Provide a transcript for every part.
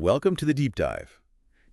Welcome to the Deep Dive.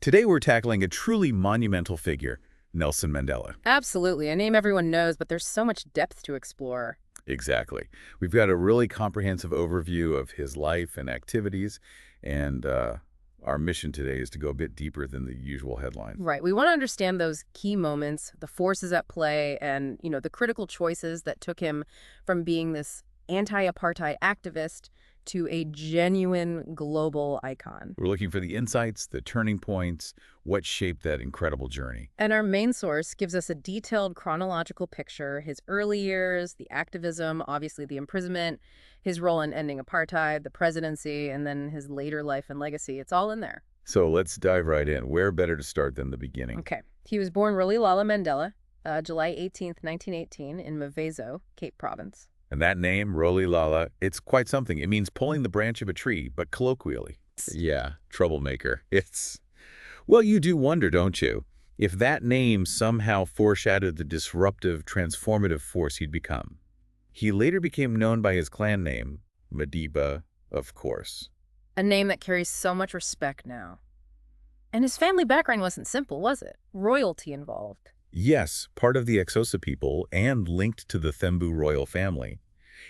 Today we're tackling a truly monumental figure, Nelson Mandela. Absolutely. A name everyone knows, but there's so much depth to explore. Exactly. We've got a really comprehensive overview of his life and activities, and our mission today is to go a bit deeper than the usual headlines. Right. We want to understand those key moments, the forces at play, and, the critical choices that took him from being this anti-apartheid activist to a genuine global icon. We're looking for the insights, the turning points, what shaped that incredible journey. And our main source gives us a detailed chronological picture, his early years, the activism, obviously the imprisonment, his role in ending apartheid, the presidency, and then his later life and legacy. It's all in there. So let's dive right in. Where better to start than the beginning? Okay. He was born Rolihlahla Mandela, July 18th, 1918, in Mvezo, Cape Province. And that name, Rolihlahla, it's quite something. It means pulling the branch of a tree, but colloquially. Yeah, troublemaker. Well, you do wonder, don't you, if that name somehow foreshadowed the disruptive, transformative force he'd become. He later became known by his clan name, Madiba, of course. A name that carries so much respect now. And his family background wasn't simple, was it? Royalty involved. Yes, part of the Xhosa people and linked to the Thembu royal family.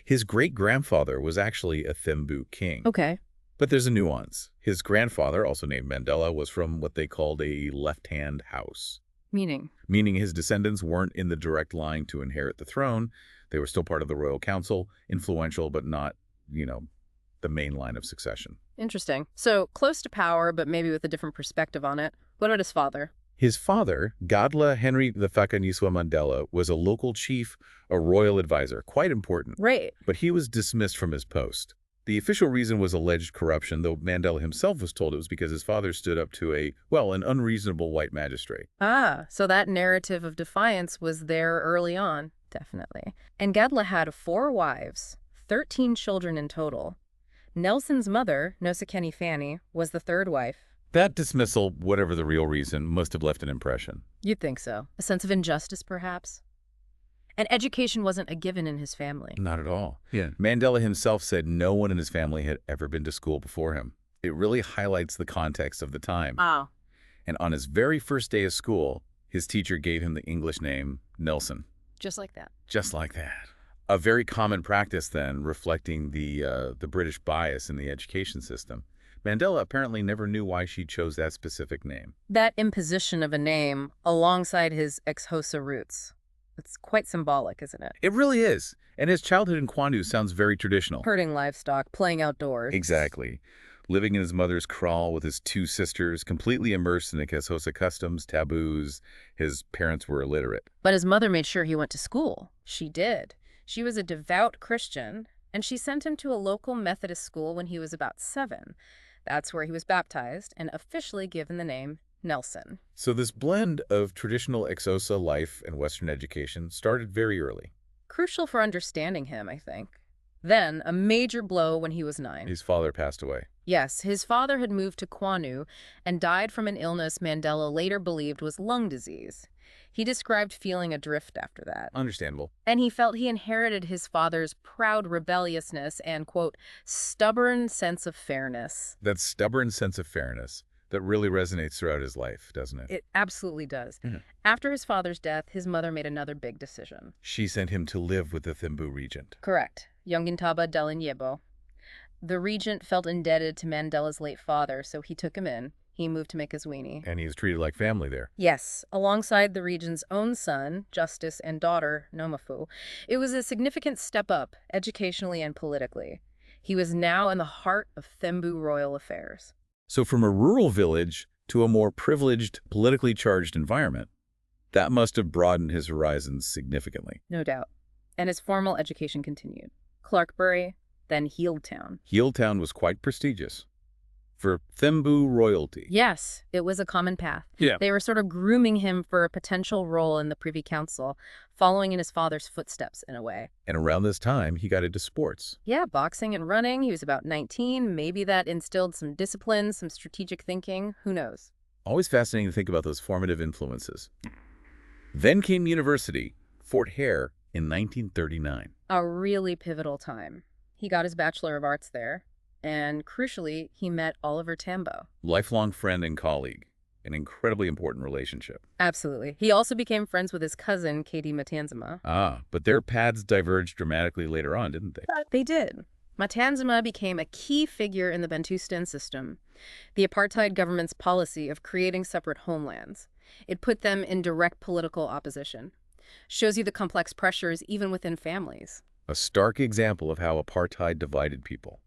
His great-grandfather was actually a Thembu king. Okay. But there's a nuance. His grandfather, also named Mandela, was from what they called a left-hand house. Meaning? Meaning his descendants weren't in the direct line to inherit the throne. They were still part of the royal council, influential, but not, the main line of succession. Interesting. So close to power, but maybe with a different perspective on it. What about his father? His father, Godla Henry Thakaniswa Mandela, was a local chief, a royal advisor, quite important. Right. But he was dismissed from his post. The official reason was alleged corruption, though Mandela himself was told it was because his father stood up to an unreasonable white magistrate. Ah, so that narrative of defiance was there early on, definitely. And Gadla had 4 wives, 13 children in total. Nelson's mother, Nosekeni Fanny, was the 3rd wife. That dismissal, whatever the real reason, must have left an impression. You'd think so. A sense of injustice, perhaps? And education wasn't a given in his family. Not at all. Yeah. Mandela himself said no one in his family had ever been to school before him. It really highlights the context of the time. Oh. And on his very first day of school, his teacher gave him the English name Nelson. Just like that. Just like that. A very common practice then, reflecting the British bias in the education system. Mandela apparently never knew why she chose that specific name. That imposition of a name alongside his Xhosa roots. It's quite symbolic, isn't it? It really is. And his childhood in Kwanu sounds very traditional. Herding livestock, playing outdoors. Exactly. Living in his mother's kraal with his 2 sisters, completely immersed in the Xhosa customs, taboos. His parents were illiterate. But his mother made sure he went to school. She did. She was a devout Christian, and she sent him to a local Methodist school when he was about 7. That's where he was baptized and officially given the name Nelson. So this blend of traditional Xhosa life and Western education started very early. Crucial for understanding him, I think. Then, a major blow when he was 9. His father passed away. Yes, his father had moved to Kwanu and died from an illness Mandela later believed was lung disease. He described feeling adrift after that. Understandable. And he felt he inherited his father's proud rebelliousness and, quote, stubborn sense of fairness. That stubborn sense of fairness that really resonates throughout his life, doesn't it? It absolutely does. After his father's death, his mother made another big decision. She sent him to live with the Thembu regent. Correct. Yongintaba Delinyebo. The regent felt indebted to Mandela's late father, so he took him in. He moved to make his weenie. And he was treated like family there. Yes, alongside the regent's own son, Justice, and daughter, Nomafu. It was a significant step up, educationally and politically. He was now in the heart of Thembu royal affairs. So from a rural village to a more privileged, politically charged environment, that must have broadened his horizons significantly. No doubt. And his formal education continued. Clarkbury, then Healdtown. Healdtown was quite prestigious. For Thembu royalty. Yes, it was a common path. Yeah. They were sort of grooming him for a potential role in the Privy Council, following in his father's footsteps in a way. And around this time, he got into sports. Yeah, boxing and running. He was about 19. Maybe that instilled some discipline, some strategic thinking. Who knows? Always fascinating to think about those formative influences. Then came university, Fort Hare, in 1939. A really pivotal time. He got his Bachelor of Arts there. And crucially, he met Oliver Tambo. Lifelong friend and colleague. An incredibly important relationship. Absolutely. He also became friends with his cousin, Katie Matanzima. Ah, but their paths diverged dramatically later on, didn't they? They did. Matanzima became a key figure in the Bantustan system, the apartheid government's policy of creating separate homelands. It put them in direct political opposition. Shows you the complex pressures even within families. A stark example of how apartheid divided people.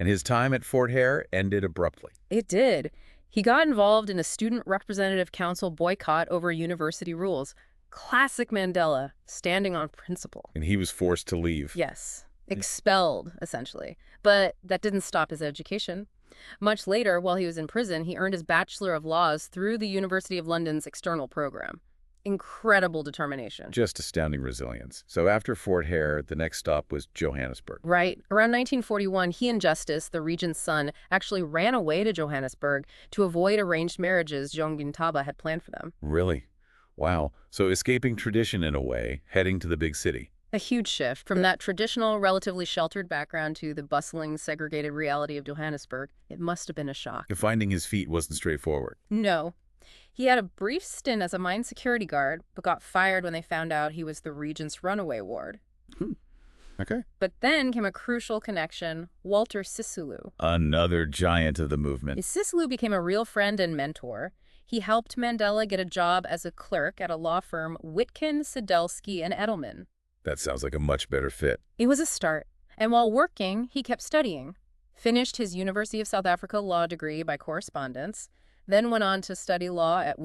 And his time at Fort Hare ended abruptly. It did. He got involved in a student representative council boycott over university rules. Classic Mandela, standing on principle. And he was forced to leave. Yes, expelled, essentially. But that didn't stop his education. Much later, while he was in prison, he earned his Bachelor of Laws through the University of London's external program. Incredible determination. Just astounding resilience. So after Fort Hare, the next stop was Johannesburg. Right. Around 1941, he and Justice, the regent's son, actually ran away to Johannesburg to avoid arranged marriages Jongintaba had planned for them. Really? Wow. So escaping tradition in a way, heading to the big city. A huge shift from that traditional, relatively sheltered background to the bustling, segregated reality of Johannesburg. It must have been a shock. Finding his feet wasn't straightforward. No. He had a brief stint as a mine security guard, but got fired when they found out he was the regent's runaway ward. Okay. But then came a crucial connection, Walter Sisulu. Another giant of the movement. Sisulu became a real friend and mentor. He helped Mandela get a job as a clerk at a law firm, Witkin, Sadelsky, and Edelman. That sounds like a much better fit. It was a start. And while working, he kept studying. Finished his University of South Africa law degree by correspondence, then went on to study law at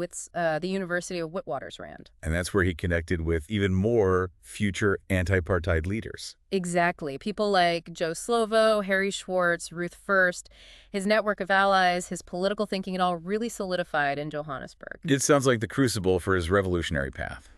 the University of Witwatersrand. And that's where he connected with even more future anti-apartheid leaders. Exactly. People like Joe Slovo, Harry Schwartz, Ruth First. His network of allies, his political thinking, it all really solidified in Johannesburg. It sounds like the crucible for his revolutionary path.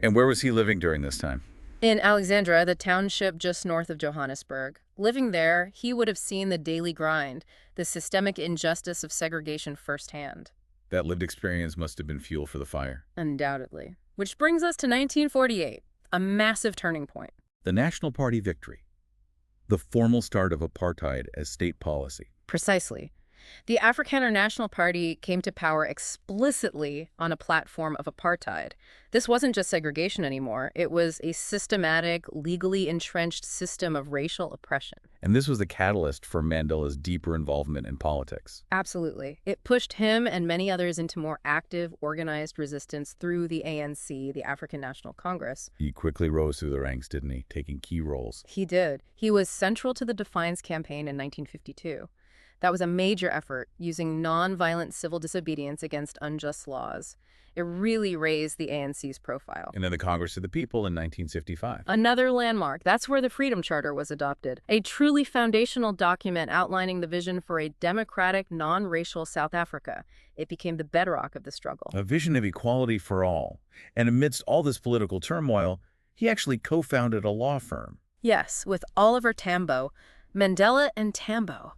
And where was he living during this time? In Alexandra, the township just north of Johannesburg. Living there, he would have seen the daily grind, the systemic injustice of segregation firsthand. That lived experience must have been fuel for the fire. Undoubtedly. Which brings us to 1948, a massive turning point. The National Party victory. The formal start of apartheid as state policy. Precisely. The Afrikaner National Party came to power explicitly on a platform of apartheid. This wasn't just segregation anymore. It was a systematic, legally entrenched system of racial oppression. And this was the catalyst for Mandela's deeper involvement in politics. Absolutely. It pushed him and many others into more active, organized resistance through the ANC, the African National Congress. He quickly rose through the ranks, didn't he, taking key roles? He did. He was central to the Defiance campaign in 1952. That was a major effort, using nonviolent civil disobedience against unjust laws. It really raised the ANC's profile. And then the Congress of the People in 1955. Another landmark. That's where the Freedom Charter was adopted, a truly foundational document outlining the vision for a democratic, non-racial South Africa. It became the bedrock of the struggle. A vision of equality for all. And amidst all this political turmoil, he actually co-founded a law firm. Yes, with Oliver Tambo. Mandela and Tambo.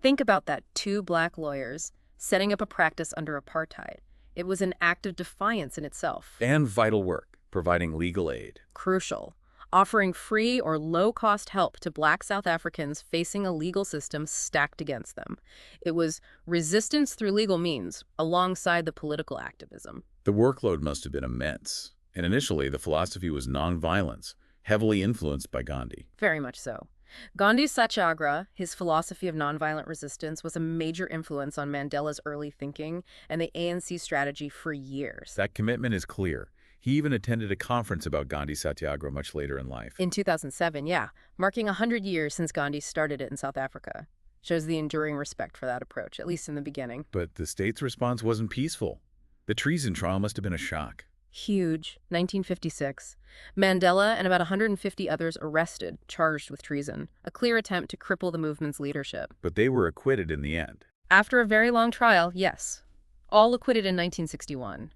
Think about that, two black lawyers setting up a practice under apartheid. It was an act of defiance in itself. And vital work, providing legal aid. Crucial. Offering free or low-cost help to black South Africans facing a legal system stacked against them. It was resistance through legal means, alongside the political activism. The workload must have been immense. And initially, the philosophy was nonviolence, heavily influenced by Gandhi. Very much so. Gandhi's satyagraha, his philosophy of nonviolent resistance, was a major influence on Mandela's early thinking and the ANC strategy for years. That commitment is clear. He even attended a conference about Gandhi's satyagraha much later in life. In 2007, yeah, marking 100 years since Gandhi started it in South Africa. Shows the enduring respect for that approach, at least in the beginning. But the state's response wasn't peaceful. The treason trial must have been a shock. Huge. 1956. Mandela and about 150 others arrested, charged with treason. A clear attempt to cripple the movement's leadership. But they were acquitted in the end. After a very long trial, yes. All acquitted in 1961.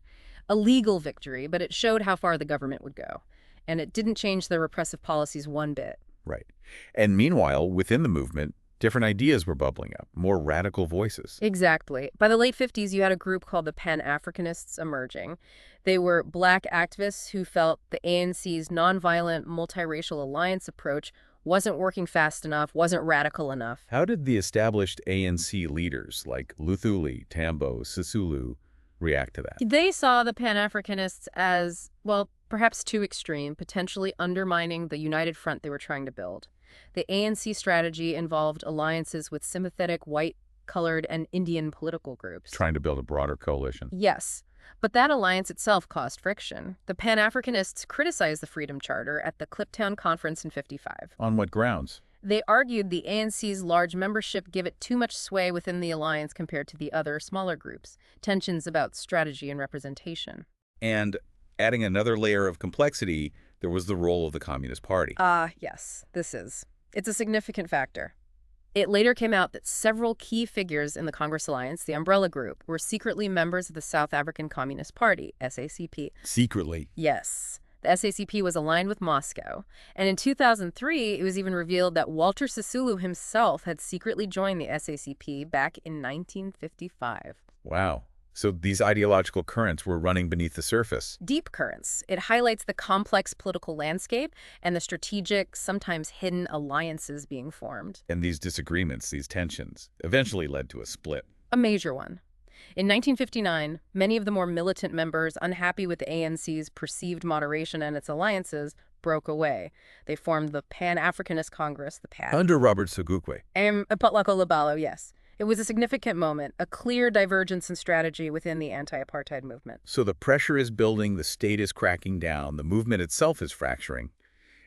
A legal victory, but it showed how far the government would go. And it didn't change their repressive policies one bit. Right. And meanwhile, within the movement, different ideas were bubbling up, more radical voices. Exactly. By the late 50s, you had a group called the Pan-Africanists emerging. They were black activists who felt the ANC's nonviolent, multiracial alliance approach wasn't working fast enough, wasn't radical enough. How did the established ANC leaders like Luthuli, Tambo, Sisulu react to that? They saw the Pan-Africanists as, well, perhaps too extreme, potentially undermining the united front they were trying to build. The ANC strategy involved alliances with sympathetic white, colored, and Indian political groups. Trying to build a broader coalition. Yes, but that alliance itself caused friction. The Pan-Africanists criticized the Freedom Charter at the Kliptown Conference in '55. On what grounds? They argued the ANC's large membership gave it too much sway within the alliance compared to the other, smaller groups, tensions about strategy and representation. And adding another layer of complexity, there was the role of the Communist Party. Yes, it's a significant factor. It later came out that several key figures in the Congress Alliance, the umbrella group, were secretly members of the South African Communist Party, SACP. Secretly? Yes. The SACP was aligned with Moscow. And in 2003, it was even revealed that Walter Sisulu himself had secretly joined the SACP back in 1955. Wow. So these ideological currents were running beneath the surface. Deep currents. It highlights the complex political landscape and the strategic, sometimes hidden alliances being formed. And these disagreements, these tensions, eventually led to a split. A major one. In 1959, many of the more militant members, unhappy with the ANC's perceived moderation and its alliances, broke away. They formed the Pan-Africanist Congress, the PAC. Under Robert Sobukwe. Patlako Labalo, yes. It was a significant moment, a clear divergence in strategy within the anti-apartheid movement. So the pressure is building, the state is cracking down, the movement itself is fracturing.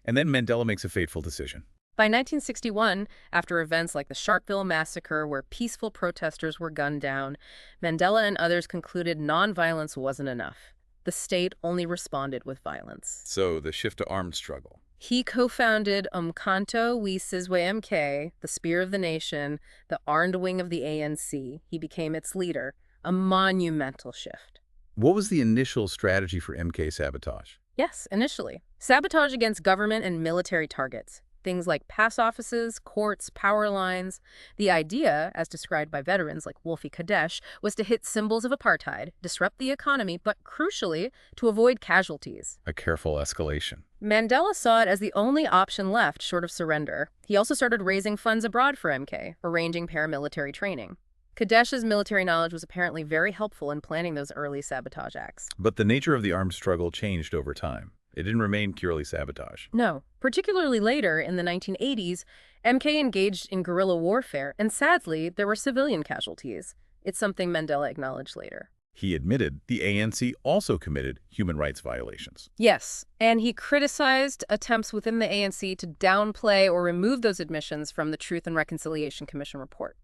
And then Mandela makes a fateful decision. By 1961, after events like the Sharpeville massacre where peaceful protesters were gunned down, Mandela and others concluded nonviolence wasn't enough. The state only responded with violence. So the shift to armed struggle. He co-founded Umkhonto we Sizwe MK, the Spear of the Nation, the armed wing of the ANC. He became its leader, a monumental shift. What was the initial strategy for MK sabotage? Yes, initially. Sabotage against government and military targets. Things like pass offices, courts, power lines. The idea, as described by veterans like Wolfie Kadesh, was to hit symbols of apartheid, disrupt the economy, but crucially, to avoid casualties. A careful escalation. Mandela saw it as the only option left short of surrender. He also started raising funds abroad for MK, arranging paramilitary training. Kadesh's military knowledge was apparently very helpful in planning those early sabotage acts. But the nature of the armed struggle changed over time. It didn't remain purely sabotage. No. Particularly later, in the 1980s, MK engaged in guerrilla warfare, and sadly, there were civilian casualties. It's something Mandela acknowledged later. He admitted the ANC also committed human rights violations. Yes, and he criticized attempts within the ANC to downplay or remove those admissions from the Truth and Reconciliation Commission report.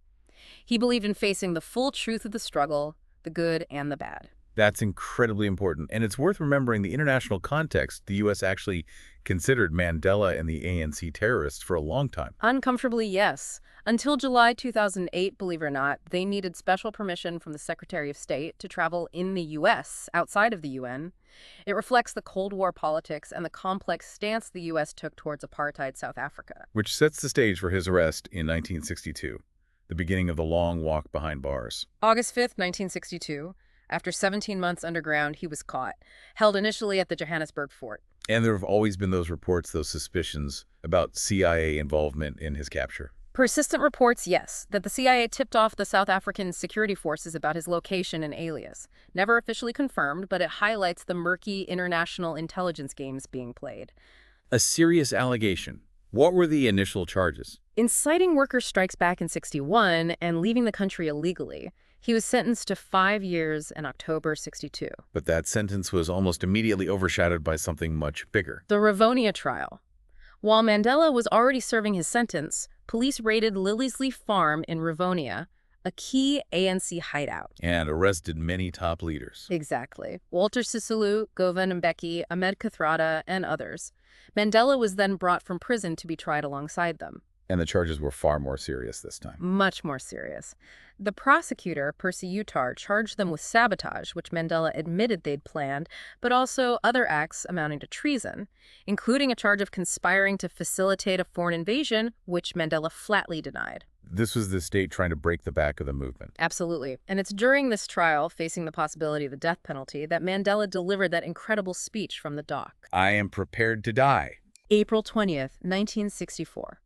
He believed in facing the full truth of the struggle, the good and the bad. That's incredibly important, and it's worth remembering the international context. The U.S. actually considered Mandela and the ANC terrorists for a long time. Uncomfortably, yes. Until July 2008, believe it or not, they needed special permission from the Secretary of State to travel in the U.S., outside of the UN. It reflects the Cold War politics and the complex stance the U.S. took towards apartheid South Africa. Which sets the stage for his arrest in 1962, the beginning of the long walk behind bars. August 5th, 1962. After 17 months underground, he was caught, held initially at the Johannesburg fort. And there have always been those reports, those suspicions about CIA involvement in his capture. Persistent reports, yes, that the CIA tipped off the South African security forces about his location and alias. Never officially confirmed, but it highlights the murky international intelligence games being played. A serious allegation. What were the initial charges? Inciting worker strikes back in '61 and leaving the country illegally. He was sentenced to 5 years in October '62. But that sentence was almost immediately overshadowed by something much bigger. The Rivonia trial. While Mandela was already serving his sentence, police raided Liliesleaf Farm in Rivonia, a key ANC hideout. And arrested many top leaders. Exactly. Walter Sisulu, Govan Mbeki, Ahmed Kathrada, and others. Mandela was then brought from prison to be tried alongside them. And the charges were far more serious this time. Much more serious. The prosecutor, Percy Uttar, charged them with sabotage, which Mandela admitted they'd planned, but also other acts amounting to treason, including a charge of conspiring to facilitate a foreign invasion, which Mandela flatly denied. This was the state trying to break the back of the movement. Absolutely. And it's during this trial, facing the possibility of the death penalty, that Mandela delivered that incredible speech from the dock. I am prepared to die. April 20th, 1964.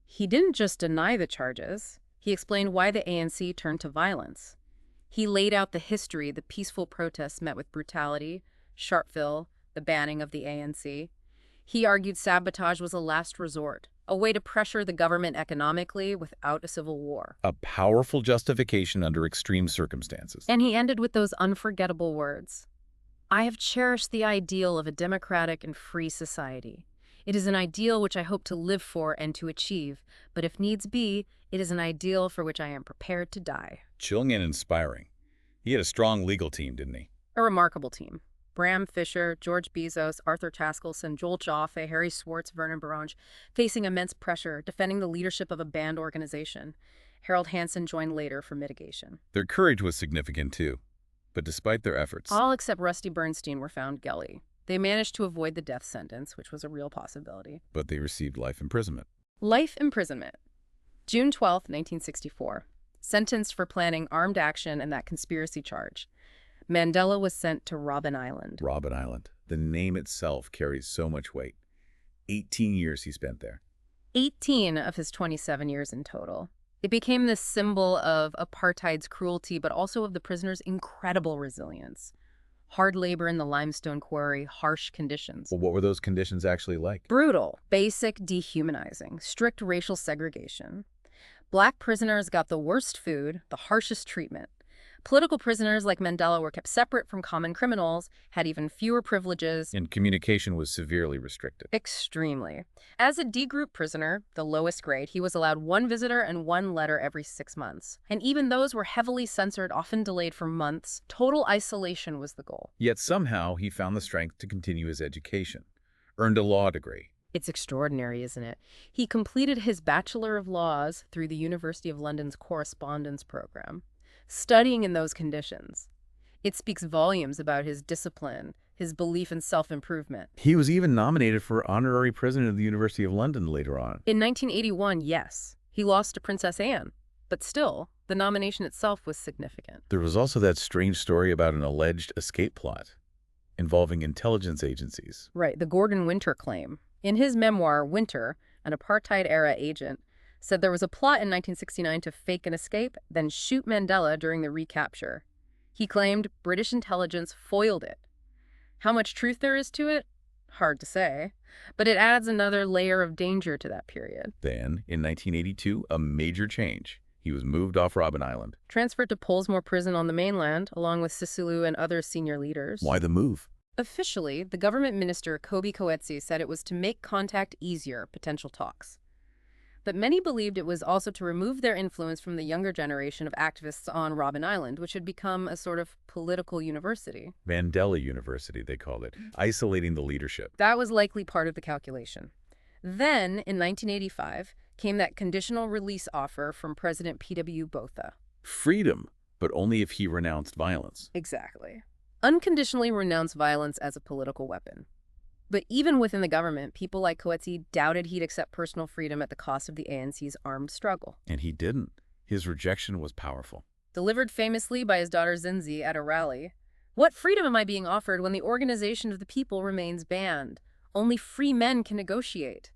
He didn't just deny the charges. He explained why the ANC turned to violence. He laid out the history the peaceful protests met with brutality, Sharpeville, the banning of the ANC. He argued sabotage was a last resort, a way to pressure the government economically without a civil war. A powerful justification under extreme circumstances. And he ended with those unforgettable words. I have cherished the ideal of a democratic and free society. It is an ideal which I hope to live for and to achieve, but if needs be, it is an ideal for which I am prepared to die. Chilling and inspiring. He had a strong legal team, didn't he? A remarkable team. Bram Fisher, George Bezos, Arthur Taskelson, Joel Joffe, Harry Schwartz, Vernon Barange, facing immense pressure, defending the leadership of a banned organization. Harold Hansen joined later for mitigation. Their courage was significant, too. But despite their efforts... All except Rusty Bernstein were found guilty. They managed to avoid the death sentence, which was a real possibility. But they received life imprisonment. Life imprisonment. June 12, 1964. Sentenced for planning armed action and that conspiracy charge. Mandela was sent to Robben Island. Robben Island. The name itself carries so much weight. 18 years he spent there. 18 of his 27 years in total. It became this symbol of apartheid's cruelty, but also of the prisoners' incredible resilience. Hard labor in the limestone quarry, harsh conditions. Well, what were those conditions actually like? Brutal, basic, dehumanizing, strict racial segregation. Black prisoners got the worst food, the harshest treatment. Political prisoners like Mandela were kept separate from common criminals, had even fewer privileges. And communication was severely restricted. Extremely. As a D group prisoner, the lowest grade, he was allowed one visitor and one letter every 6 months. And even those were heavily censored, often delayed for months. Total isolation was the goal. Yet somehow he found the strength to continue his education. Earned a law degree. It's extraordinary, isn't it? He completed his Bachelor of Laws through the University of London's correspondence program. Studying in those conditions. It speaks volumes about his discipline, his belief in self-improvement. He was even nominated for honorary president of the University of London later on. In 1981, yes, he lost to Princess Anne. But still, the nomination itself was significant. There was also that strange story about an alleged escape plot involving intelligence agencies. Right, the Gordon Winter claim. In his memoir, Winter, an apartheid-era agent, said there was a plot in 1969 to fake an escape, then shoot Mandela during the recapture. He claimed British intelligence foiled it. How much truth there is to it? Hard to say. But it adds another layer of danger to that period. Then, in 1982, a major change. He was moved off Robben Island. Transferred to Pollsmoor Prison on the mainland, along with Sisulu and other senior leaders. Why the move? Officially, the government minister, Kobe Coetzee, said it was to make contact easier, potential talks. But many believed it was also to remove their influence from the younger generation of activists on Robben Island, which had become a sort of political university. Mandela University, they called it, isolating the leadership. That was likely part of the calculation. Then, in 1985, came that conditional release offer from President P.W. Botha. Freedom, but only if he renounced violence. Exactly. Unconditionally renounce violence as a political weapon. But even within the government, people like Coetzee doubted he'd accept personal freedom at the cost of the ANC's armed struggle. And he didn't. His rejection was powerful. Delivered famously by his daughter Zinzi at a rally. What freedom am I being offered when the organization of the people remains banned? Only free men can negotiate.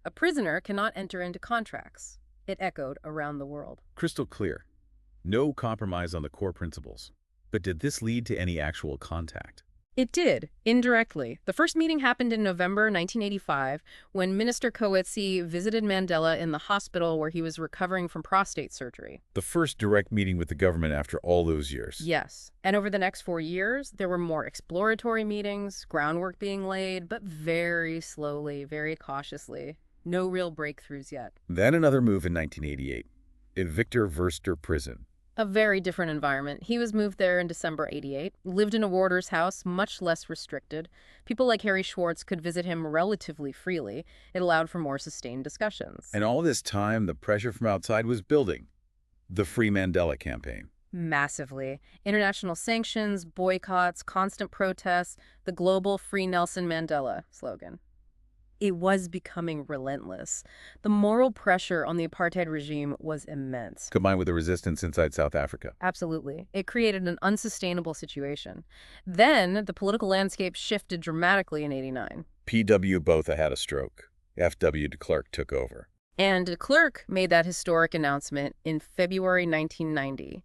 A prisoner cannot enter into contracts. It echoed around the world. Crystal clear. No compromise on the core principles. But did this lead to any actual contact? It did, indirectly. The first meeting happened in November 1985 when Minister Coetzee visited Mandela in the hospital where he was recovering from prostate surgery. The first direct meeting with the government after all those years. Yes. And over the next 4 years, there were more exploratory meetings, groundwork being laid, but very slowly, very cautiously. No real breakthroughs yet. Then another move in 1988, in Victor Verster Prison. A very different environment. He was moved there in December '88, lived in a warder's house, much less restricted. People like Harry Schwartz could visit him relatively freely. It allowed for more sustained discussions. And all this time, the pressure from outside was building. The Free Mandela campaign. Massively. International sanctions, boycotts, constant protests, the global Free Nelson Mandela slogan. It was becoming relentless. The moral pressure on the apartheid regime was immense. Combined with the resistance inside South Africa. Absolutely. It created an unsustainable situation. Then, the political landscape shifted dramatically in '89. PW Botha had a stroke. FW de Klerk took over. And de Klerk made that historic announcement in February 1990,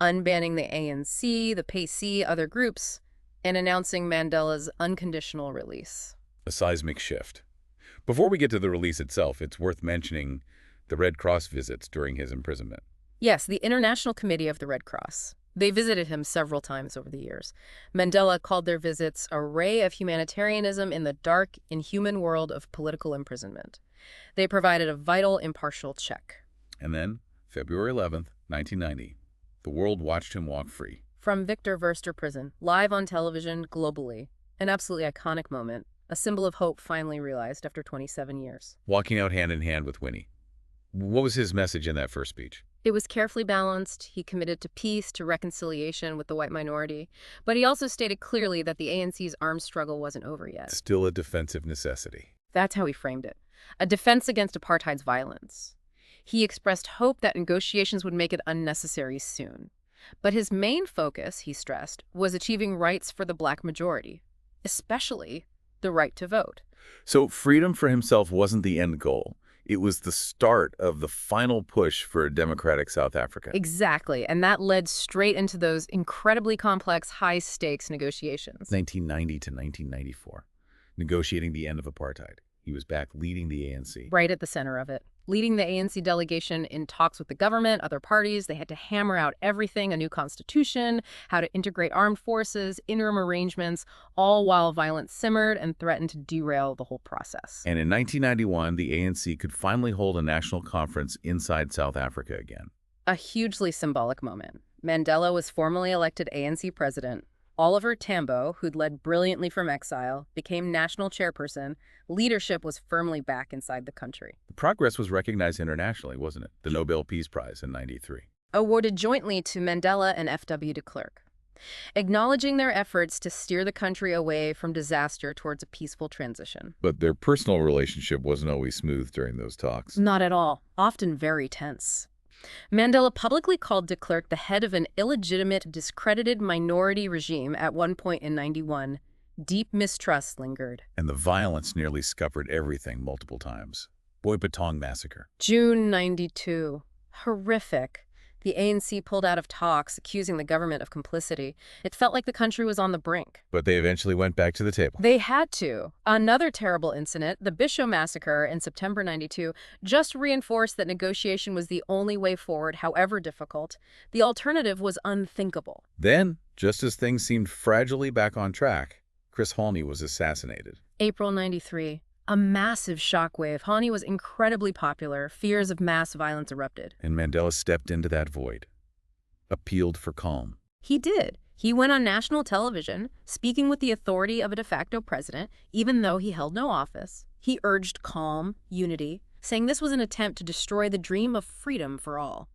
unbanning the ANC, the PAC, other groups, and announcing Mandela's unconditional release. A seismic shift. Before we get to the release itself, it's worth mentioning the Red Cross visits during his imprisonment. Yes, the International Committee of the Red Cross. They visited him several times over the years. Mandela called their visits a ray of humanitarianism in the dark, inhuman world of political imprisonment. They provided a vital, impartial check. And then, February 11th, 1990, the world watched him walk free. From Victor Verster prison, live on television, globally. An absolutely iconic moment, a symbol of hope finally realized after 27 years. Walking out hand in hand with Winnie. What was his message in that first speech? It was carefully balanced. He committed to peace, to reconciliation with the white minority. But he also stated clearly that the ANC's armed struggle wasn't over yet. Still a defensive necessity. That's how he framed it. A defense against apartheid's violence. He expressed hope that negotiations would make it unnecessary soon. But his main focus, he stressed, was achieving rights for the black majority, especially the right to vote. So freedom for himself wasn't the end goal. It was the start of the final push for a democratic South Africa. Exactly, and that led straight into those incredibly complex, high-stakes negotiations. 1990 to 1994, negotiating the end of apartheid. He was back leading the ANC. Right at the center of it. Leading the ANC delegation in talks with the government, other parties. They had to hammer out everything, a new constitution, how to integrate armed forces, interim arrangements, all while violence simmered and threatened to derail the whole process. And in 1991, the ANC could finally hold a national conference inside South Africa again. A hugely symbolic moment. Mandela was formally elected ANC president. Oliver Tambo, who'd led brilliantly from exile, became national chairperson. Leadership was firmly back inside the country. The progress was recognized internationally, wasn't it? The Nobel Peace Prize in '93. Awarded jointly to Mandela and FW de Klerk, acknowledging their efforts to steer the country away from disaster towards a peaceful transition. But their personal relationship wasn't always smooth during those talks. Not at all. Often very tense. Mandela publicly called de Klerk the head of an illegitimate, discredited minority regime at one point in '91. Deep mistrust lingered. And the violence nearly scuppered everything multiple times. Boipatong massacre. June '92. Horrific. The ANC pulled out of talks, accusing the government of complicity. It felt like the country was on the brink. But they eventually went back to the table. They had to. Another terrible incident, the Bisho massacre in September '92, just reinforced that negotiation was the only way forward, however difficult. The alternative was unthinkable. Then, just as things seemed fragilely back on track, Chris Hani was assassinated. April '93. A massive shockwave. Hani was incredibly popular. Fears of mass violence erupted. And Mandela stepped into that void, appealed for calm. He did. He went on national television, speaking with the authority of a de facto president, even though he held no office. He urged calm, unity, saying this was an attempt to destroy the dream of freedom for all.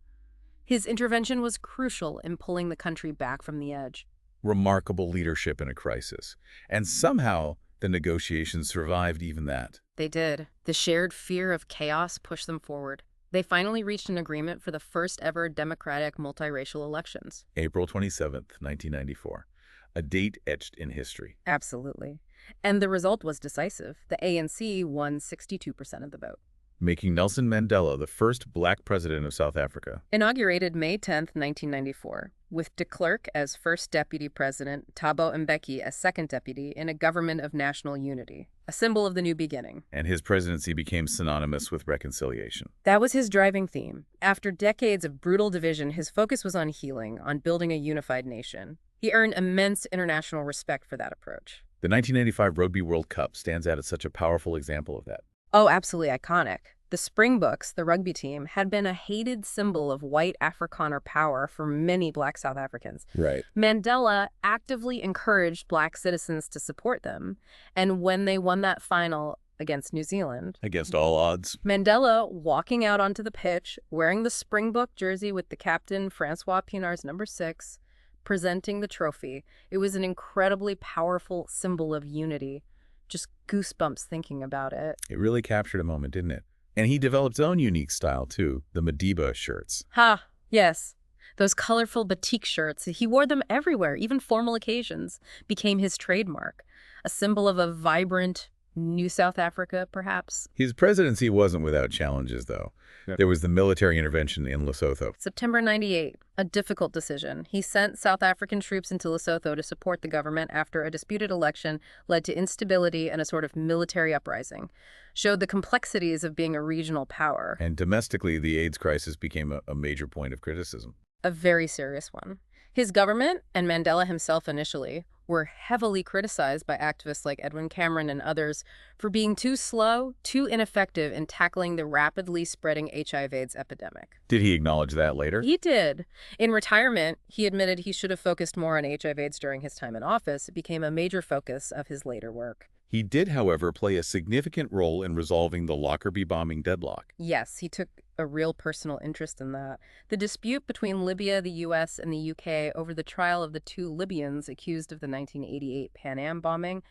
His intervention was crucial in pulling the country back from the edge. Remarkable leadership in a crisis. And somehow, the negotiations survived even that. They did. The shared fear of chaos pushed them forward. They finally reached an agreement for the first ever democratic multiracial elections. April 27th, 1994. A date etched in history. Absolutely. And the result was decisive. The ANC won 62% of the vote. Making Nelson Mandela the first black president of South Africa. Inaugurated May 10th, 1994, with de Klerk as first deputy president, Thabo Mbeki as second deputy in a government of national unity, a symbol of the new beginning. And his presidency became synonymous with reconciliation. That was his driving theme. After decades of brutal division, his focus was on healing, on building a unified nation. He earned immense international respect for that approach. The 1995 Rugby World Cup stands out as such a powerful example of that. Oh, absolutely iconic. The Springboks, the rugby team, had been a hated symbol of white Afrikaner power for many black South Africans. Right. Mandela actively encouraged black citizens to support them, and when they won that final against New Zealand, Against all odds. Mandela walking out onto the pitch, wearing the Springbok jersey with the captain, Francois Pienaar's number 6, presenting the trophy. It was an incredibly powerful symbol of unity. Just goosebumps thinking about it. It really captured a moment, didn't it? And he developed his own unique style, too, the Madiba shirts. Ha, yes. Those colorful batik shirts, he wore them everywhere, even formal occasions, became his trademark, a symbol of a vibrant, New South Africa, perhaps? His presidency wasn't without challenges, though. Yeah. There was the military intervention in Lesotho. September 98, a difficult decision. He sent South African troops into Lesotho to support the government after a disputed election led to instability and a sort of military uprising. Showed the complexities of being a regional power. And domestically, the AIDS crisis became a major point of criticism. A very serious one. His government, and Mandela himself initially, were heavily criticized by activists like Edwin Cameron and others for being too slow, too ineffective in tackling the rapidly spreading HIV/AIDS epidemic. Did he acknowledge that later? He did. In retirement, he admitted he should have focused more on HIV/AIDS during his time in office. It became a major focus of his later work. He did, however, play a significant role in resolving the Lockerbie bombing deadlock. Yes, he took a real personal interest in that. The dispute between Libya, the U.S., and the U.K. over the trial of the 2 Libyans accused of the 1988 Pan Am bombing,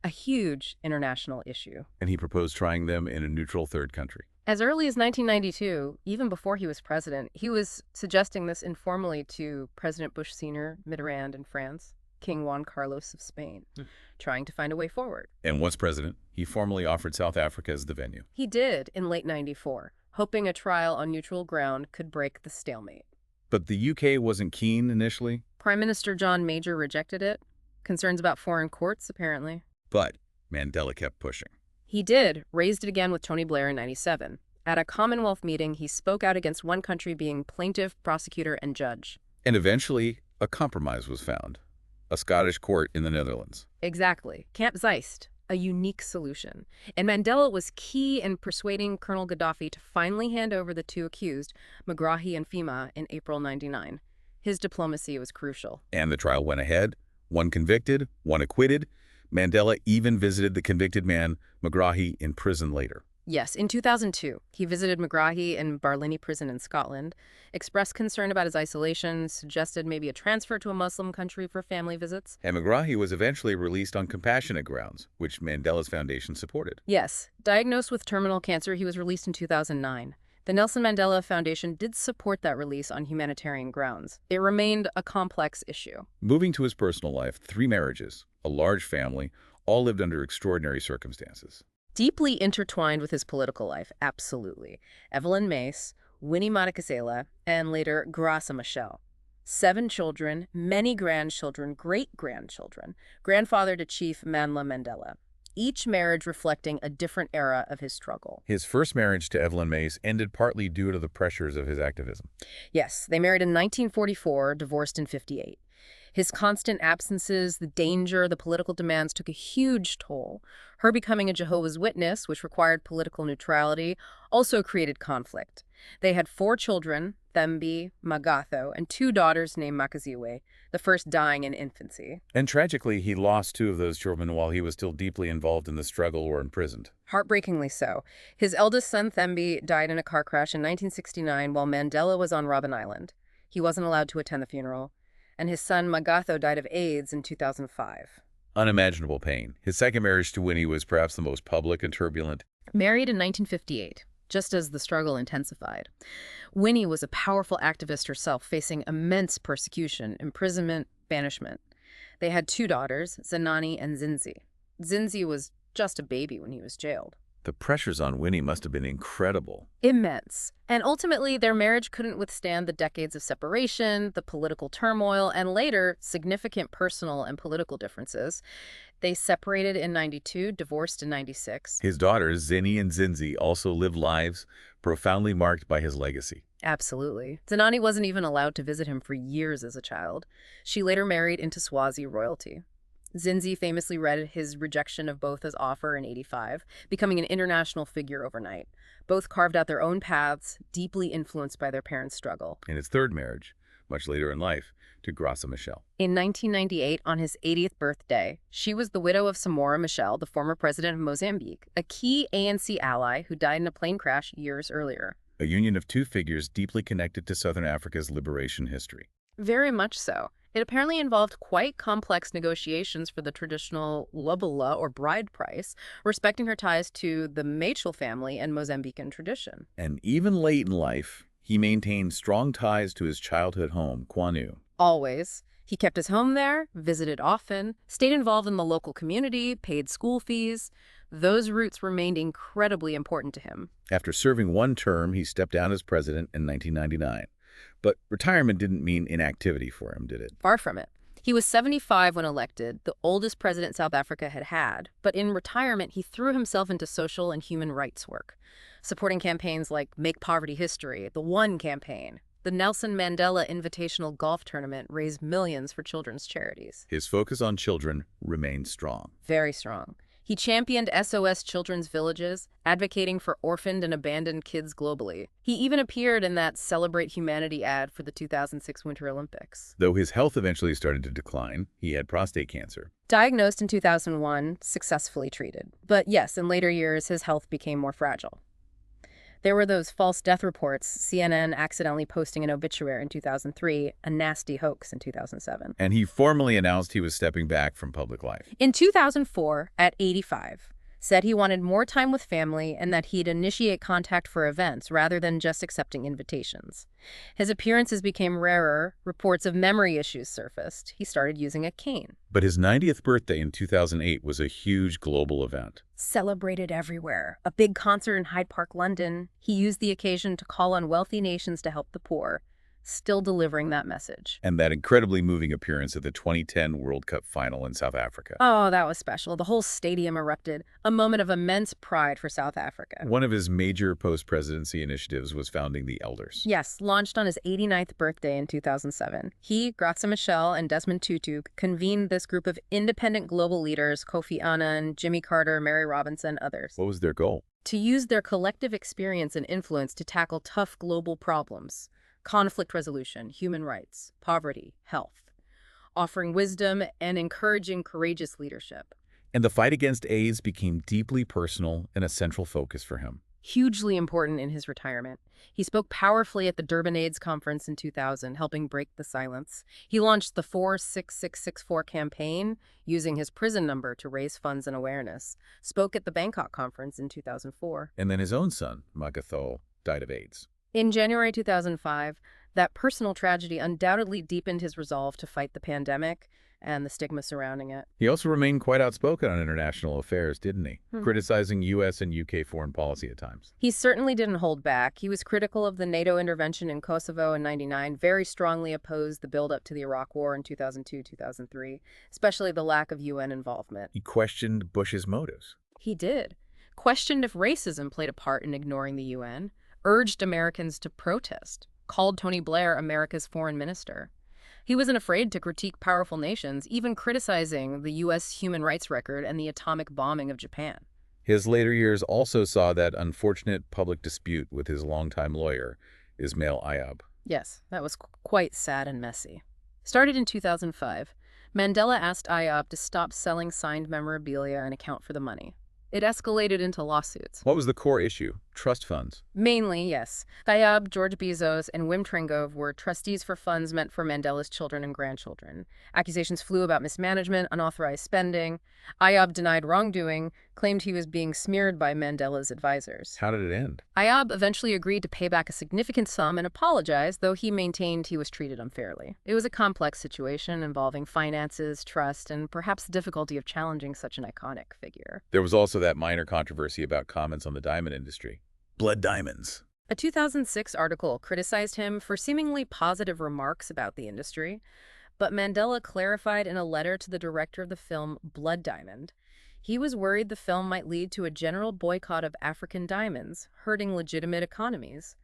a huge international issue. And he proposed trying them in a neutral third country. As early as 1992, even before he was president, he was suggesting this informally to President Bush Sr., Mitterrand in France, King Juan Carlos of Spain, trying to find a way forward. And once president, he formally offered South Africa as the venue. He did in late 94, hoping a trial on neutral ground could break the stalemate. But the UK wasn't keen initially. Prime Minister John Major rejected it. Concerns about foreign courts, apparently. But Mandela kept pushing. He did, raised it again with Tony Blair in 97. At a Commonwealth meeting, he spoke out against one country being plaintiff, prosecutor, and judge. And eventually, a compromise was found. A Scottish court in the Netherlands. Exactly. Camp Zeist, a unique solution. And Mandela was key in persuading Colonel Gaddafi to finally hand over the 2 accused, Megrahi and Fima, in April 99. His diplomacy was crucial. And the trial went ahead. One convicted, one acquitted. Mandela even visited the convicted man, Megrahi, in prison later. Yes, in 2002, he visited Megrahi in Barlinnie prison in Scotland, expressed concern about his isolation, suggested maybe a transfer to a Muslim country for family visits. And Megrahi was eventually released on compassionate grounds, which Mandela's foundation supported. Yes, diagnosed with terminal cancer, he was released in 2009. The Nelson Mandela Foundation did support that release on humanitarian grounds. It remained a complex issue. Moving to his personal life, 3 marriages, a large family, all lived under extraordinary circumstances. Deeply intertwined with his political life, absolutely. Evelyn Mace, Winnie Madikizela, and later Graça Machel. 7 children, many grandchildren, great-grandchildren, grandfather to Chief Manla Mandela. Each marriage reflecting a different era of his struggle. His first marriage to Evelyn Mace ended partly due to the pressures of his activism. Yes, they married in 1944, divorced in 58. His constant absences, the danger, the political demands took a huge toll. Her becoming a Jehovah's Witness, which required political neutrality, also created conflict. They had 4 children, Thembi, Magatho, and 2 daughters named Makaziwe, the first dying in infancy. And tragically, he lost 2 of those children while he was still deeply involved in the struggle or imprisoned. Heartbreakingly so. His eldest son, Thembi, died in a car crash in 1969 while Mandela was on Robben Island. He wasn't allowed to attend the funeral. And his son, Magatho, died of AIDS in 2005. Unimaginable pain. His second marriage to Winnie was perhaps the most public and turbulent. Married in 1958, just as the struggle intensified. Winnie was a powerful activist herself, facing immense persecution, imprisonment, banishment. They had 2 daughters, Zenani and Zinzi. Zinzi was just a baby when he was jailed. The pressures on Winnie must have been incredible. Immense. And ultimately, their marriage couldn't withstand the decades of separation, the political turmoil, and later, significant personal and political differences. They separated in 92, divorced in 96. His daughters, Zinni and Zinzi, also lived lives profoundly marked by his legacy. Absolutely. Zenani wasn't even allowed to visit him for years as a child. She later married into Swazi royalty. Zinzi famously read his rejection of Botha's offer in 85, becoming an international figure overnight. Both carved out their own paths, deeply influenced by their parents' struggle. In his third marriage, much later in life, to Graça Machel. In 1998, on his 80th birthday, she was the widow of Samora Machel, the former president of Mozambique, a key ANC ally who died in a plane crash years earlier. A union of 2 figures deeply connected to Southern Africa's liberation history. Very much so. It apparently involved quite complex negotiations for the traditional lobola, or bride price, respecting her ties to the Machel family and Mozambican tradition. And even late in life, he maintained strong ties to his childhood home, Kwanu. Always. He kept his home there, visited often, stayed involved in the local community, paid school fees. Those roots remained incredibly important to him. After serving one term, he stepped down as president in 1999. But retirement didn't mean inactivity for him, did it? Far from it. He was 75 when elected, the oldest president South Africa had had, but in retirement he threw himself into social and human rights work, supporting campaigns like Make Poverty History, the One campaign. The Nelson Mandela Invitational Golf Tournament raised millions for children's charities. His focus on children remained strong. Very strong. He championed SOS Children's Villages, advocating for orphaned and abandoned kids globally. He even appeared in that Celebrate Humanity ad for the 2006 Winter Olympics. Though his health eventually started to decline, he had prostate cancer. Diagnosed in 2001, successfully treated. But yes, in later years, his health became more fragile. There were those false death reports, CNN accidentally posting an obituary in 2003, a nasty hoax in 2007. And he formally announced he was stepping back from public life. In 2004, at 85, said he wanted more time with family and that he'd initiate contact for events rather than just accepting invitations. His appearances became rarer, reports of memory issues surfaced. He started using a cane. But his 90th birthday in 2008 was a huge global event. Celebrated everywhere. A big concert in Hyde Park, London. He used the occasion to call on wealthy nations to help the poor, still delivering that message. And that incredibly moving appearance at the 2010 World Cup final in South Africa. Oh, that was special. The whole stadium erupted, a moment of immense pride for South Africa. One of his major post-presidency initiatives was founding the Elders. Yes, launched on his 89th birthday in 2007. He, Graça Machel, and Desmond Tutu convened this group of independent global leaders, Kofi Annan, Jimmy Carter, Mary Robinson, others. What was their goal? To use their collective experience and influence to tackle tough global problems. Conflict resolution, human rights, poverty, health, offering wisdom and encouraging courageous leadership. And the fight against AIDS became deeply personal and a central focus for him. Hugely important in his retirement. He spoke powerfully at the Durban AIDS Conference in 2000, helping break the silence. He launched the 46664 campaign, using his prison number to raise funds and awareness. Spoke at the Bangkok Conference in 2004. And then his own son, Magatho, died of AIDS. In January 2005, that personal tragedy undoubtedly deepened his resolve to fight the pandemic and the stigma surrounding it. He also remained quite outspoken on international affairs, didn't he? Criticizing U.S. and U.K. foreign policy at times. He certainly didn't hold back. He was critical of the NATO intervention in Kosovo in '99, very strongly opposed the buildup to the Iraq War in 2002-2003, especially the lack of UN involvement. He questioned Bush's motives. He did. Questioned if racism played a part in ignoring the UN. Urged Americans to protest, called Tony Blair America's foreign minister. He wasn't afraid to critique powerful nations, even criticizing the U.S. human rights record and the atomic bombing of Japan. His later years also saw that unfortunate public dispute with his longtime lawyer, Ismail Ayub. Yes, that was quite sad and messy. Started in 2005, Mandela asked Ayub to stop selling signed memorabilia and account for the money. It escalated into lawsuits. What was the core issue? Trust funds. Mainly, yes. Ayub, George Bezos, and Wim Trengove were trustees for funds meant for Mandela's children and grandchildren. Accusations flew about mismanagement, unauthorized spending. Ayub denied wrongdoing, claimed he was being smeared by Mandela's advisors. How did it end? Ayub eventually agreed to pay back a significant sum and apologized, though he maintained he was treated unfairly. It was a complex situation involving finances, trust, and perhaps the difficulty of challenging such an iconic figure. There was also that minor controversy about comments on the diamond industry. Blood diamonds. A 2006 article criticized him for seemingly positive remarks about the industry, but Mandela clarified in a letter to the director of the film Blood Diamond, he was worried the film might lead to a general boycott of African diamonds, hurting legitimate economies.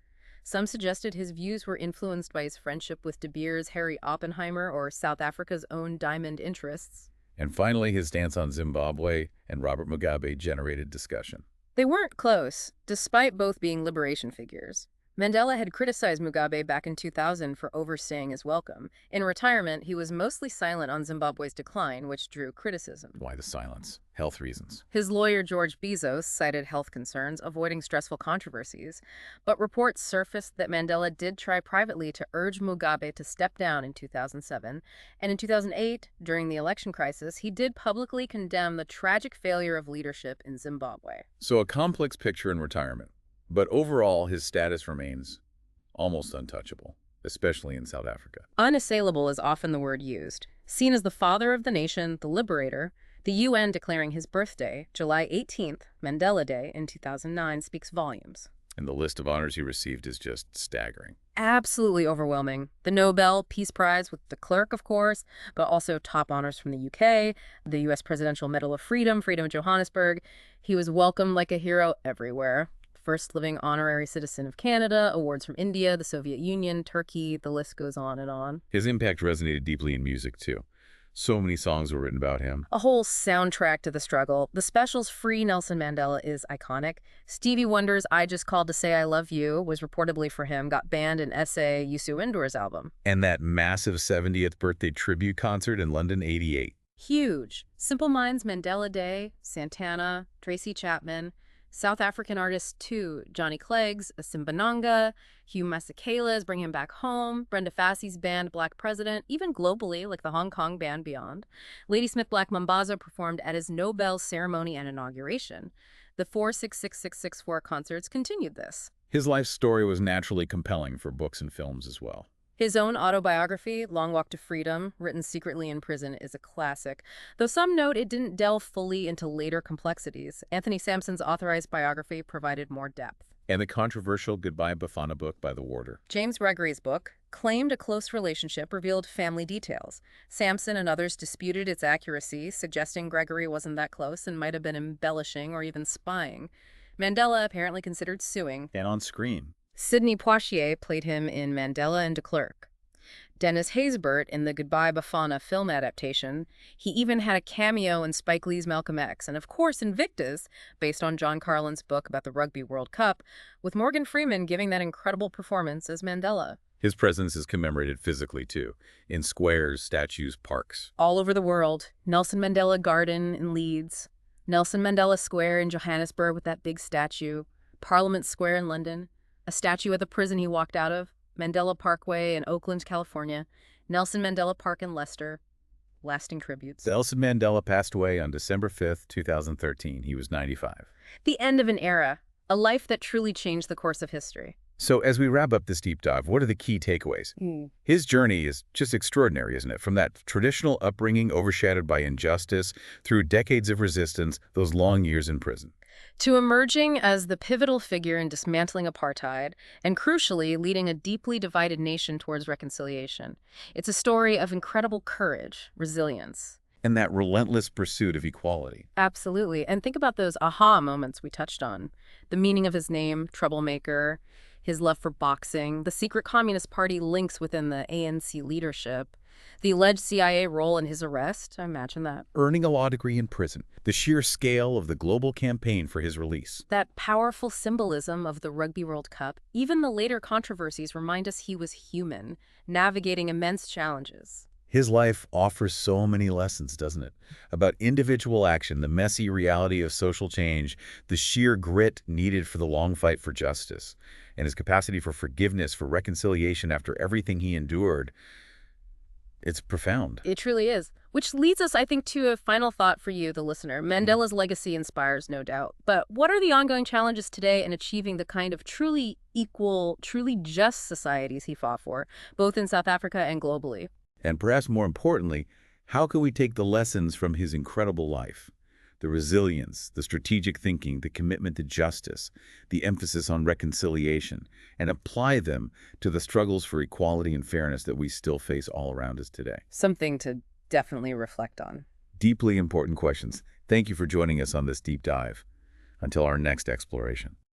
Some suggested his views were influenced by his friendship with De Beers, Harry Oppenheimer, or South Africa's own diamond interests. And finally, his stance on Zimbabwe and Robert Mugabe generated discussion. They weren't close, despite both being liberation figures. Mandela had criticized Mugabe back in 2000 for overstaying his welcome. In retirement, he was mostly silent on Zimbabwe's decline, which drew criticism. Why the silence? Health reasons. His lawyer, George Bezos, cited health concerns, avoiding stressful controversies, but reports surfaced that Mandela did try privately to urge Mugabe to step down in 2007, and in 2008, during the election crisis, he did publicly condemn the tragic failure of leadership in Zimbabwe. So a complex picture in retirement. But overall, his status remains almost untouchable, especially in South Africa. Unassailable is often the word used. Seen as the father of the nation, the liberator, The UN declaring his birthday, July 18th, Mandela Day, in 2009, speaks volumes. And the list of honors he received is just staggering. Absolutely overwhelming. The Nobel Peace Prize with de Klerk, of course, but also top honors from the UK, the U.S. Presidential Medal of Freedom, Freedom of Johannesburg. He was welcomed like a hero everywhere. First living honorary citizen of Canada, awards from India, the Soviet Union, Turkey, the list goes on and on. His impact resonated deeply in music, too. So many songs were written about him. A whole soundtrack to the struggle. The special's Free Nelson Mandela is iconic. Stevie Wonder's I Just Called to Say I Love You was reportedly for him, got banned in S.A. Yusu Indoor's album. And that massive 70th birthday tribute concert in London, '88. Huge. Simple Minds, Mandela Day, Santana, Tracy Chapman, South African artists too, Johnny Clegg's Simbananga, Hugh Masekela's Bring Him Back Home, Brenda Fassie's band Black President, even globally like the Hong Kong band Beyond. Ladysmith Black Mambazo performed at his Nobel ceremony and inauguration. The 4-6-6-6-6-4 concerts continued this. His life story was naturally compelling for books and films as well. His own autobiography, Long Walk to Freedom, written secretly in prison, is a classic, though some note it didn't delve fully into later complexities. Anthony Sampson's authorized biography provided more depth. And the controversial Goodbye Bafana book by the warder. James Gregory's book claimed a close relationship, revealed family details. Sampson and others disputed its accuracy, suggesting Gregory wasn't that close and might have been embellishing or even spying. Mandela apparently considered suing. And on screen. Sidney Poitier played him in Mandela and de Klerk. Dennis Haysbert in the Goodbye Bafana film adaptation. He even had a cameo in Spike Lee's Malcolm X, and of course Invictus, based on John Carlin's book about the Rugby World Cup, with Morgan Freeman giving that incredible performance as Mandela. His presence is commemorated physically, too, in squares, statues, parks. All over the world. Nelson Mandela Garden in Leeds, Nelson Mandela Square in Johannesburg with that big statue, Parliament Square in London, a statue at the prison he walked out of, Mandela Parkway in Oakland, California, Nelson Mandela Park in Leicester. Lasting tributes. Nelson Mandela passed away on December 5th, 2013. He was 95. The end of an era, a life that truly changed the course of history. So as we wrap up this deep dive, what are the key takeaways? His journey is just extraordinary, isn't it? From that traditional upbringing overshadowed by injustice, through decades of resistance, those long years in prison. To emerging as the pivotal figure in dismantling apartheid, and crucially, leading a deeply divided nation towards reconciliation. It's a story of incredible courage, resilience. And that relentless pursuit of equality. Absolutely. And think about those aha moments we touched on. The meaning of his name, troublemaker, his love for boxing, the secret Communist Party links within the ANC leadership, the alleged CIA role in his arrest. I imagine that. Earning a law degree in prison. The sheer scale of the global campaign for his release. That powerful symbolism of the Rugby World Cup. Even the later controversies remind us he was human, navigating immense challenges. His life offers so many lessons, doesn't it? About individual action, the messy reality of social change, the sheer grit needed for the long fight for justice, and his capacity for forgiveness, for reconciliation after everything he endured. It's profound. It truly is. Which leads us, I think, to a final thought for you, the listener. Mandela's legacy inspires, no doubt. But what are the ongoing challenges today in achieving the kind of truly equal, truly just societies he fought for, both in South Africa and globally? And perhaps more importantly, how can we take the lessons from his incredible life? The resilience, the strategic thinking, the commitment to justice, the emphasis on reconciliation, and apply them to the struggles for equality and fairness that we still face all around us today. Something to definitely reflect on. Deeply important questions. Thank you for joining us on this deep dive. Until our next exploration.